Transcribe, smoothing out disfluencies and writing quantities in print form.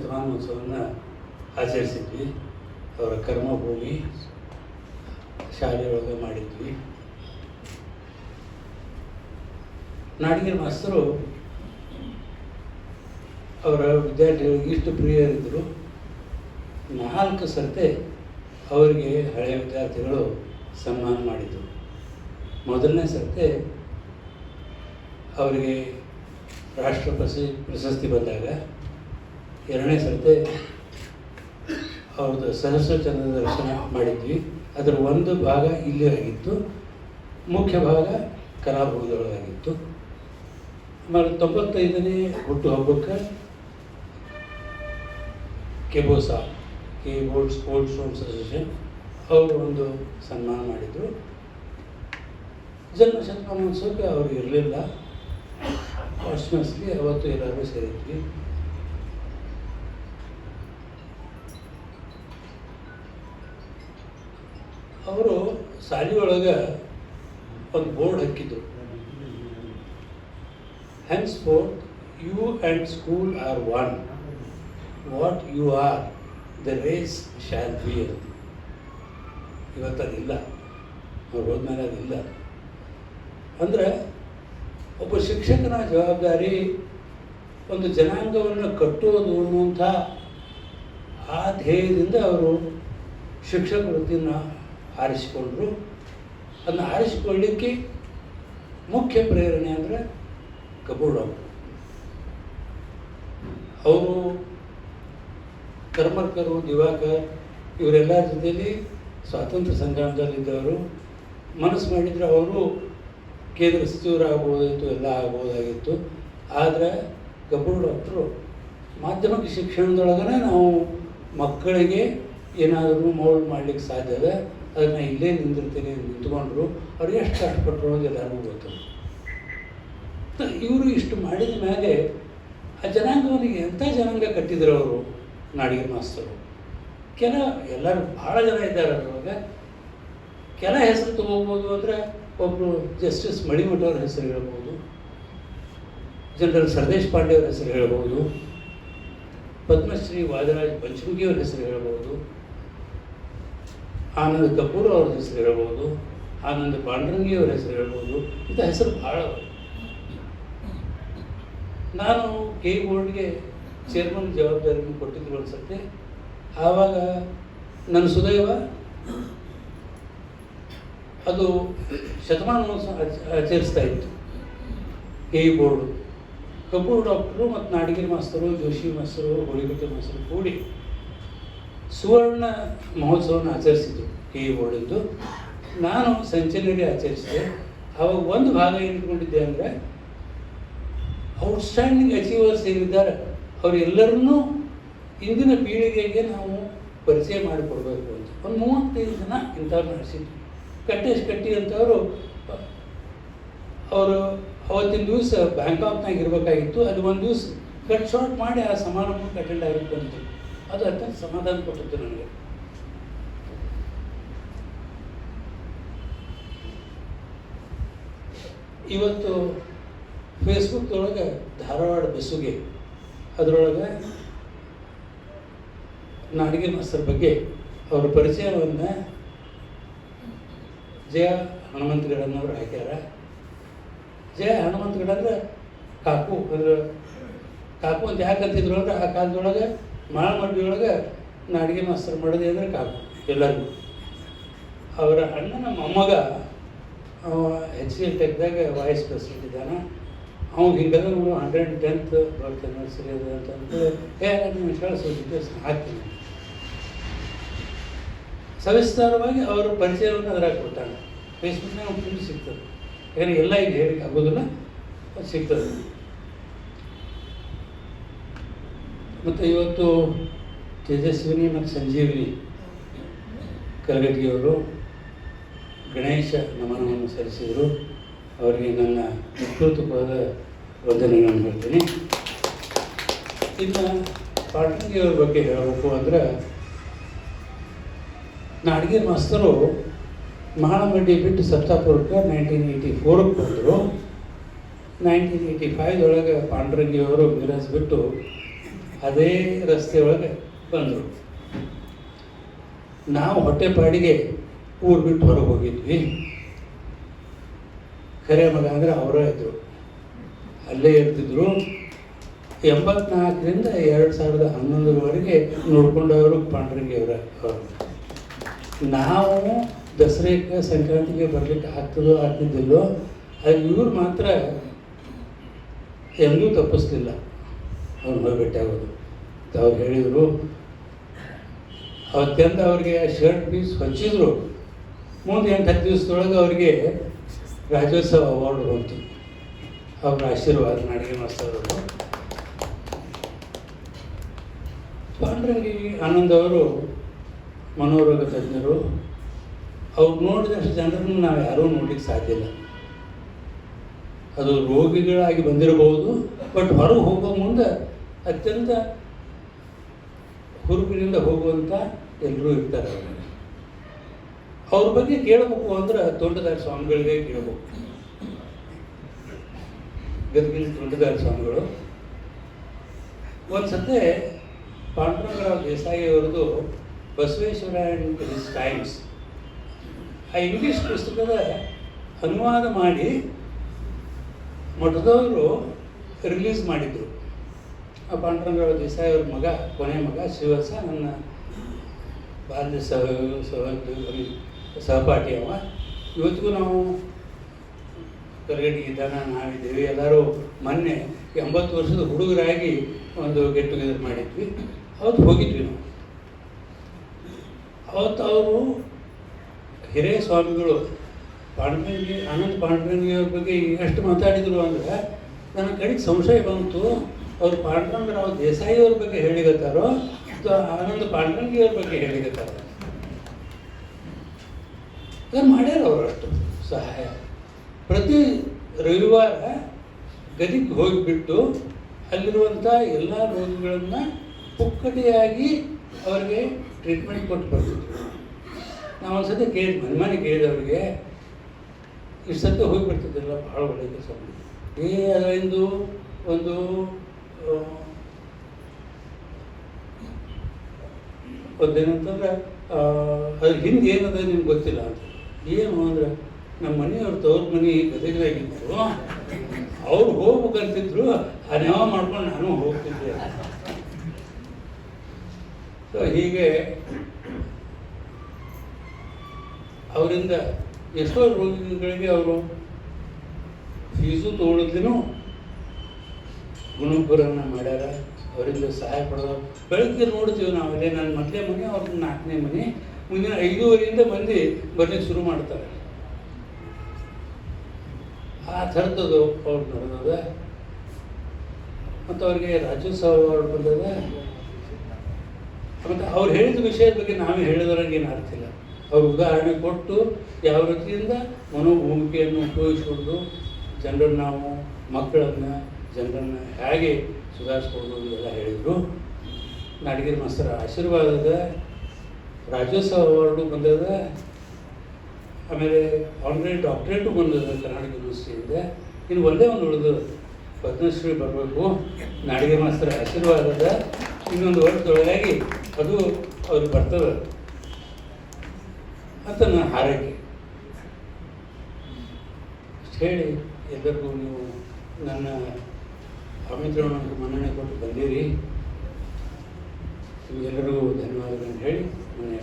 ಶತಮಾನೋತ್ಸವವನ್ನು ಆಚರಿಸಿದ್ವಿ. ಅವರ ಕರ್ಮಭೂಮಿ ಶಾಲೆಯೊಳಗೆ ಮಾಡಿದ್ವಿ. ನಾಡಿಗೆ ಮಾಸ್ತರು ಅವರ ವಿದ್ಯಾರ್ಥಿಗಳಿಗೆ ಇಷ್ಟು ಪ್ರಿಯರಿದ್ದರು. 4 ಸರ್ತೆ ಅವರಿಗೆ ಹಳೆಯ ವಿದ್ಯಾರ್ಥಿಗಳು ಸನ್ಮಾನ ಮಾಡಿದರು. ಮೊದಲನೇ ಸರ್ತೆ ಅವರಿಗೆ ರಾಷ್ಟ್ರ ಪ್ರಶಸ್ತಿ ಬಂದಾಗ, 2ನೇ ಸರ್ತೆ ಅವ್ರದ್ದು ಸಹಸ್ರ ಚಂದ್ರದ ದರ್ಶನ ಮಾಡಿದ್ವಿ. ಅದರ ಒಂದು ಭಾಗ ಇಲ್ಲಿ ಆಗಿತ್ತು, ಮುಖ್ಯ ಭಾಗ ಕಲಾಭವನದೊಳಗಾಗಿತ್ತು. ಆಮೇಲೆ 95ನೇ ಹುಟ್ಟುಹಬ್ಬಕ್ಕೆ ಕೆಬೋಸಾ ಕೀಬೋರ್ಡ್ ಸ್ಪೋರ್ಟ್ಸ್ ಅಸೋಸಿಯೇಷನ್ ಅವರು ಒಂದು ಸನ್ಮಾನ ಮಾಡಿದರು. ಜನ್ಮ ಶತಮಾನೋತ್ಸವಕ್ಕೆ ಅವರು ಇರಲಿಲ್ಲ. ಕಾಸ್ಟ್ಯೂಮ್ಸ್ಲಿ ಅವತ್ತು ಎಲ್ಲರೂ ಸೇರಿದ್ವಿ. ಅವರು ಶಾಲೆಯೊಳಗೆ ಒಂದು ಬೋರ್ಡ್ ಹಾಕಿದ್ದು, henceforth you and school are one, what you are the race shall be. ಇವತ್ತು ಅದಿಲ್ಲ, ಅವ್ರು ಹೋದ್ಮೇಲೆ ಅದಿಲ್ಲ. ಅಂದರೆ ಒಬ್ಬ ಶಿಕ್ಷಕನ ಜವಾಬ್ದಾರಿ ಒಂದು ಜನಾಂಗವನ್ನು ಕಟ್ಟುವುದು ಅನ್ನುವಂಥ ಆ ಧ್ಯೇಯದಿಂದ ಅವರು ಶಿಕ್ಷಕ ವೃತ್ತಿಯನ್ನು ಆರಿಸಿಕೊಂಡ್ರು. ಅದನ್ನು ಆರಿಸಿಕೊಳ್ಳಲಿಕ್ಕೆ ಮುಖ್ಯ ಪ್ರೇರಣೆ ಅಂದರೆ ಕಪೂರ್ ಡಾಕ್ಟರ್. ಅವರು ಕರ್ಮರ್ಕರು, ದಿವಾಕರ್ ಇವರೆಲ್ಲರ ಜೊತೆಯಲ್ಲಿ ಸ್ವಾತಂತ್ರ್ಯ ಸಂಗ್ರಾಮದಲ್ಲಿದ್ದವರು. ಮನಸ್ಸು ಮಾಡಿದರೆ ಅವರು ಕೇಂದ್ರ ಸಚಿವರಾಗ್ಬೋದಾಗಿತ್ತು, ಎಲ್ಲ ಆಗ್ಬೋದಾಗಿತ್ತು. ಆದರೆ ಕಪೂರ್ ಡಾಕ್ಟರು ಮಾಧ್ಯಮಿಕ ಶಿಕ್ಷಣದೊಳಗನೆ ನಾವು ಮಕ್ಕಳಿಗೆ ಏನಾದರೂ ಮೌಲ್ಡ್ ಮಾಡಲಿಕ್ಕೆ ಸಾಧ್ಯ ಇದೆ, ಅದನ್ನು ಇಲ್ಲೇ ನಿಂತ್ಕೊಂಡ್ರು. ಅವ್ರು ಎಷ್ಟು ಕಷ್ಟಪಟ್ಟರು ಅಂತ ಎಲ್ಲರಿಗೂ ಗೊತ್ತು. ಇವರು ಇಷ್ಟು ಮಾಡಿದ ಮೇಲೆ ಆ ಜನಾಂಗವನಿಗೆ ಎಂಥ ಜನಾಂಗ ಕಟ್ಟಿದ್ರು ಅವರು ನಾಡಿಗೆ ಮಾಸ್ತರು. ಎಲ್ಲರೂ ಭಾಳ ಜನ ಇದ್ದಾರೆ ಅದರೊಳಗೆ. ಕೆಲ ಹೆಸರು ತೊಗೋಬೋದು ಅಂದರೆ ಒಬ್ಬರು ಜಸ್ಟಿಸ್ ಮಳಿಮಠ ಅವ್ರ ಹೆಸರು ಹೇಳ್ಬೋದು, ಜನರಲ್ ಸರ್ದೇಶ್ ಪಾಂಡೆ ಅವ್ರ ಹೆಸರು ಹೇಳ್ಬೋದು, ಪದ್ಮಶ್ರೀ ವಾದರಾಜ್ ಪಂಚಮುಖಿಯವ್ರ ಹೆಸರು ಹೇಳ್ಬೋದು, ಆನಂದ್ ಕಪೂರ್ ಅವ್ರ ಹೆಸರು ಹೇಳ್ಬೋದು, ಆನಂದ್ ಪಾಂಡ್ರಂಗಿ ಅವ್ರ ಹೆಸರು ಹೇಳ್ಬೋದು. ಇಂಥ ಹೆಸರು ಭಾಳ. ನಾನು ಕೆ ಬೋರ್ಡ್ಗೆ ಚೇರ್ಮನ್ ಜವಾಬ್ದಾರಿಯನ್ನು ಕೊಟ್ಟಿದ್ದು ಅನಿಸುತ್ತೆ. ಆವಾಗ ನನ್ನ ಸುದೈವ ಅದು ಶತಮಾನೋತ್ಸವ ಆಚರಿಸ್ತಾ ಇತ್ತು ಕೆ ಬೋರ್ಡು. ಕಪೂರ್ ಡಾಕ್ಟರು ಮತ್ತು ನಾಡಿಗಿರಿ ಮಾಸ್ತರು, ಜೋಶಿ ಮಾಸ್ತರು, ಹೋಳಿಗುಟ್ಟೆ ಮಾಸ್ತರು ಕೂಡಿ ಸುವರ್ಣ ಮಹೋತ್ಸವವನ್ನು ಆಚರಿಸಿದ್ರು ಕೆ ಬೋರ್ಡಿಂದು. ನಾನು ಸೆಂಚುರಿ ಆಚರಿಸಿದೆ. ಆವಾಗ ಒಂದು ಭಾಗ ಏನಿಟ್ಕೊಂಡಿದ್ದೆ ಅಂದರೆ ಔಟ್ಸ್ಟ್ಯಾಂಡಿಂಗ್ ಅಚೀವರ್ಸ್ ಏನಿದ್ದಾರೆ ಅವರೆಲ್ಲರನ್ನೂ ಇಂದಿನ ಪೀಳಿಗೆಗೆ ನಾವು ಪರಿಚಯ ಮಾಡಿಕೊಡ್ಬೇಕು ಅಂತ ಒಂದು 35 ಜನ ಇಂಥವ್ರು ನಡೆಸಿದ್ವಿ. ಕಟ್ಟೇಶ್ ಕಟ್ಟಿ ಅಂತವರು ಅವರು ಅವತ್ತಿನ ದಿವಸ ಬ್ಯಾಂಕಾಕ್ನಾಗ ಇರಬೇಕಾಗಿತ್ತು. ಅದು ಒಂದು ದಿವಸ ಕಟ್ ಶಾರ್ಟ್ ಮಾಡಿ ಆ ಸಮಾರಂಭಕ್ಕೆ ಅಟೆಂಡ್ ಆಗಿತ್ತು ಅಂತ. ಅದು ಅತ್ಯಂತ ಸಮಾಧಾನ ಕೊಟ್ಟಿತ್ತು ನನಗೆ. ಇವತ್ತು ಫೇಸ್ಬುಕ್ದೊಳಗೆ ಧಾರವಾಡ ಬೆಸುಗೆ ಅದರೊಳಗೆ ನಾಡಿಗೆ ಮಾಸ್ತರ್ ಬಗ್ಗೆ ಅವರ ಪರಿಚಯವನ್ನು ಜಯ ಹನುಮಂತಗಡನವ್ರು ಹಾಕ್ಯಾರ. ಜಯ ಹನುಮಂತಗಡ ಕಾಕು ಅಂದ್ರೆ ಕಾಕು ಅಂತ ಯಾಕೆ ಅಂತಿದ್ರು ಅಂದ್ರೆ ಆ ಕಾಲದೊಳಗೆ ಮಾಳಮಡ್ಡಿಯೊಳಗೆ ನಾಡಿಗೆ ಮಾಸ್ತರ್ ಮಾಡೋದೇ ಅಂದರೆ ಕಾಕು ಎಲ್ಲರಿಗೂ. ಅವರ ಅಣ್ಣನ ಮೊಮ್ಮಗ HCL ಟೆಕ್ದಾಗ ವೈಸ್ ಪ್ರೆಸಿಡೆಂಟ್ ಇದ್ದಾನೆ. ಅವ್ನು ಹಿಂಗೆಲ್ಲ 110th ಬರ್ತ್ ಆ್ಯನಿವರ್ಸರಿ ಇದೆ ಅಂತಂದ್ರೆ ನಿಮ್ಮ ಕಳಿಸೋದಿಕ್ಕೆ ಹಾಕ್ತೀನಿ. ಸವಿಸ್ತಾರವಾಗಿ ಅವರ ಪರಿಚಯವನ್ನು ಅದ್ರಾಗ ಕೊಟ್ಟಾಗ ಫೇಸ್ಬುಕ್ನಾಗ ಫುಲ್ ಸಿಗ್ತದೆ. ಯಾಕಂದರೆ ಎಲ್ಲ ಈಗ ಹೇಳಿ ಆಗೋದಿಲ್ಲ, ಅದು ಸಿಗ್ತದೆ. ಮತ್ತು ಇವತ್ತು ತೇಜಸ್ವಿನಿ ಮತ್ತು ಸಂಜೀವಿನಿ ಕಲಗಟ್ಟಿಯವರು ಗಣೇಶ ನಮನವನ್ನು ಸಲ್ಲಿಸಿದರು. ಅವರಿಗೆ ನನ್ನ ಹೃತ್ಪೂರ್ವಕವಾದ ವಂದನೆಗಳನ್ನು ಹೇಳ್ತೀನಿ. ಇನ್ನು ಪಾಟಂಗಿಯವ್ರ ಬಗ್ಗೆ ಹೇಳಬೇಕು ಅಂದರೆ ನಾಡಿಗೆ ಮಾಸ್ತರು ಮಹಾನಮಡ್ಡಿ ಬಿಟ್ಟು ಸಪ್ತಾಪುರಕ್ಕೆ 1984ಕ್ಕೆ ಬಂದರು. 1985 ಪಾಂಡುರಂಗಿಯವರು ಮಿರಾಜ್ ಬಿಟ್ಟು ಅದೇ ರಸ್ತೆ ಒಳಗೆ ಬಂದರು. ನಾವು ಹೊಟ್ಟೆಪಾಡಿಗೆ ಊರು ಬಿಟ್ಟು ಹೊರಗೆ ಹೋಗಿದ್ವಿ. ಕರೆ ಮಗ ಅಂದರೆ ಅವರೇ ಇದ್ದರು, ಅಲ್ಲೇ ಇರ್ತಿದ್ರು. 84ರಿಂದ 2011ರವರೆಗೆ ನೋಡ್ಕೊಂಡವರು ಪಾಂಡ್ರಂಗಿಯವರ ಅವರು. ನಾವು ದಸರೆಗೆ ಸಂಕ್ರಾಂತಿಗೆ ಬರಲಿಕ್ಕೆ ಆಗ್ತದೋ ಆಗ್ತಿದ್ದಿಲ್ಲೋ, ಅದು ಇವ್ರು ಮಾತ್ರ ಎಂದೂ ತಪ್ಪಿಸ್ಲಿಲ್ಲ ಅವ್ರು ಹೋಗಿ ಭೇಟಿಯಾಗೋದು. ಅವ್ರು ಹೇಳಿದರು, ಅವತ್ತೆಂದ ಅವ್ರಿಗೆ ಶರ್ಟ್ ಪೀಸ್ ಹಚ್ಚಿದ್ರು. ಮುಂದೆ 8-10 ದಿವಸದೊಳಗೆ ಅವ್ರಿಗೆ ರಾಜ್ಯೋತ್ಸವ ಅವಾರ್ಡ್ ಬಂತು. ಅವ್ರ ಆಶೀರ್ವಾದ ನಾಡಿಗೆ ಮಾಸ್ತರವರು. ಪಾಂಡ್ರಂಗಿ ಆನಂದ್ ಅವರು ಮನೋರೋಗ ತಜ್ಞರು. ಅವ್ರು ನೋಡಿದಷ್ಟು ಜನರನ್ನು ನಾವು ಯಾರೂ ನೋಡಲಿಕ್ಕೆ ಸಾಧ್ಯ ಇಲ್ಲ. ಅದು ರೋಗಿಗಳಾಗಿ ಬಂದಿರಬಹುದು, ಬಟ್ ಹೊರಗೆ ಹೋಗೋ ಮುಂದೆ ಅತ್ಯಂತ ಹುರುಪಿನಿಂದ ಹೋಗುವಂಥ ಎಲ್ಲರೂ ಇರ್ತಾರೆ. ಅವ್ರ ಬಗ್ಗೆ ಕೇಳಬೇಕು ಅಂದ್ರೆ ತೋಂಟದಾರ್ಯ ಸ್ವಾಮಿಗಳಿಗೆ ಕೇಳಬೇಕು. ಗದಗಿನ ತೋಂಟದಾರ್ಯ ಸ್ವಾಮಿಗಳು ಒಂದು ಸತೆ ಪಾಂಡುರಂಗರಾವ್ ದೇಸಾಯಿ ಅವ್ರದ್ದು ಬಸವೇಶ್ವರ ಆ್ಯಂಡ್ ಹಿಸ್ ಟೈಮ್ಸ್ ಆ ಇಂಗ್ಲೀಷ್ ಪುಸ್ತಕದ ಅನುವಾದ ಮಾಡಿ ಮಠದವರು ರಿಲೀಸ್ ಮಾಡಿದರು. ಆ ಪಾಂಡುರಂಗರಾವ್ ದೇಸಾಯಿ ಅವ್ರ ಮಗ, ಕೊನೆ ಮಗ ಶಿವಸ, ನನ್ನ ಬಾಲ್ಯ ಸಹಪಾಠಿ ಅವ. ಇವತ್ತಿಗೂ ನಾವು ಕರಗಡಿ ಇದ್ದಾನ, ನಾವಿದ್ದೇವೆ. ಎಲ್ಲರೂ ಮೊನ್ನೆ 80 ವರ್ಷದ ಹುಡುಗರಾಗಿ ಒಂದು ಗೆಟ್ ಟುಗೆದರ್ ಮಾಡಿದ್ವಿ. ಅವತ್ತು ಹೋಗಿದ್ವಿ ನಾವು. ಅವತ್ತು ಅವರು ಹಿರಿಯ ಸ್ವಾಮಿಗಳು ಪಾಂಡುರಂಗಿ, ಆನಂದ್ ಪಾಂಡುರಂಗಿಯವ್ರ ಬಗ್ಗೆ ಎಷ್ಟು ಮಾತಾಡಿದರು ಅಂದರೆ ನನ್ನ ಕಡೆಗೆ ಸಂಶಯ ಬಂತು. ಅವರು ಪಾಂಡುರಂಗರಾವ್ ದೇಸಾಯಿಯವ್ರ ಬಗ್ಗೆ ಹೇಳಿಗತ್ತಾರೋ ಅಥವಾ ಆನಂದ್ ಪಾಂಡುರಂಗಿಯವ್ರ ಬಗ್ಗೆ ಹೇಳಿಗತ್ತಾರೋ. ಅದನ್ನು ಮಾಡ್ಯಾರ ಅವರು ಅಷ್ಟು ಸಹಾಯ. ಪ್ರತಿ ರವಿವಾರ ಗದಿಗೆ ಹೋಗಿಬಿಟ್ಟು ಅಲ್ಲಿರುವಂಥ ಎಲ್ಲ ರೋಗಿಗಳನ್ನು ಪುಕ್ಕಟೆಯಾಗಿ ಅವರಿಗೆ ಟ್ರೀಟ್ಮೆಂಟ್ ಕೊಟ್ಟು ಬರ್ತಿದ್ರು. ನಾವು ಒಂದು ಸತಿ ಕೇಳಿದ್ವಿ, ಮನೆ ಕೇಳಿದವ್ರಿಗೆ, ಇಷ್ಟು ಸತಿ ಹೋಗಿ ಬರ್ತಿದ್ದಿಲ್ಲ, ಭಾಳ ಒಳ್ಳೆಯ ಕೆಲಸ ಮಾಡಿದ್ವಿ. ಅದರಿಂದ ಒಂದು ಒಂದೇನಂತಂದ್ರೆ ಅದ್ರ ಹಿಂದೆ ಏನದ ನಿಮ್ಗೆ ಗೊತ್ತಿಲ್ಲ ಅಂತ. ಏನು ಅಂದ್ರೆ ನಮ್ಮ ಮನೆಯವ್ರ ತವ್ರ ಮನೆ ಗದಗಿನಾಗಿದ್ರು, ಅವ್ರು ಹೋಗ್ಬೇಕಂತಿದ್ರು. ಆ ನೆವ ಮಾಡ್ಕೊಂಡು ನಾನು ಹೋಗ್ತಿದ್ದೆ. ಸೊ ಹೀಗೆ ಅವರಿಂದ ಎಷ್ಟೋ ರೋಗಿಗಳಿಗೆ ಅವರು ಫೀಸು ತೊಗೊಳೋದ್ಲೇನೂ ಗುಣಪುರನ ಮಾಡ್ಯಾರ. ಅವರಿಂದ ಸಹಾಯ ಪಡೆದವರು ಬೆಳಗ್ಗೆ ನೋಡ್ತೀವಿ ನಾವಲ್ಲೇ. ನನ್ನ ಮೊದಲೇ ಮನೆ, ಅವ್ರನ್ನ 4ನೇ ಮನೆ. ಮುಂದಿನ 5:30ರಿಂದ ಮಂದಿ ಬರ್ಲಿಕ್ಕೆ ಶುರು ಮಾಡ್ತಾರೆ. ಆ ಥರದ್ದು ಅವ್ರು ನಡೆದದ. ಮತ್ತು ಅವ್ರಿಗೆ ರಾಜ್ಯೋತ್ಸವ ಅವಾರ್ಡ್ ಬಂದದ. ಮತ್ತು ಅವ್ರು ಹೇಳಿದ ವಿಷಯದ ಬಗ್ಗೆ ನಾವೇ ಹೇಳಿದ್ರಾಗ ಏನು ಅರ್ಥ ಇಲ್ಲ. ಅವ್ರು ಉದಾಹರಣೆ ಕೊಟ್ಟು ಯಾವ ರೀತಿಯಿಂದ ಮನೋಭೂಮಿಕೆಯನ್ನು ಉಪಯೋಗಿಸ್ಕೊಂಡು ಜನರನ್ನು, ನಾವು ಮಕ್ಕಳನ್ನು, ಜನರನ್ನು ಹೇಗೆ ಸುಧಾರಿಸ್ಕೊಂಡು ಎಲ್ಲ ಹೇಳಿದರು. ನಾಡಗೇರಿ ಮಾಸ್ತರ ಆಶೀರ್ವಾದದ ರಾಜ್ಯೋತ್ಸವ ಅವಾರ್ಡು ಬಂದದ. ಆಮೇಲೆ ಆನ್ಲೈನ್ ಡಾಕ್ಟ್ರೇಟು ಬಂದದ ಕರ್ನಾಟಕ ಯೂನಿವರ್ಸಿಟಿಯಿಂದ. ಇನ್ನು ಒಂದೇ ಒಂದು ಉಳಿದು ಪದ್ಮಶ್ರೀ ಬರಬೇಕು. ನಾಡಗೇರಿ ಮಾಸ್ತರ ಆಶೀರ್ವಾದದ ಇನ್ನೊಂದು ವರ್ಷದೊಳಗಾಗಿ ಅದು ಅವ್ರಿಗೆ ಬರ್ತದೆ ಅಂತ ನನ್ನ ಹಾರೈಕೆ. ಅಷ್ಟು ಹೇಳಿ ಎಲ್ಲರಿಗೂ ನೀವು ನನ್ನ ಆಮಂತ್ರಣವನ್ನು ಮನ್ನಣೆ ಕೊಟ್ಟು ಬಂದಿರಿ. ನಿಮಗೆಲ್ಲರಿಗೂ ಧನ್ಯವಾದಗಳನ್ನು ಹೇಳಿ ಮನೆ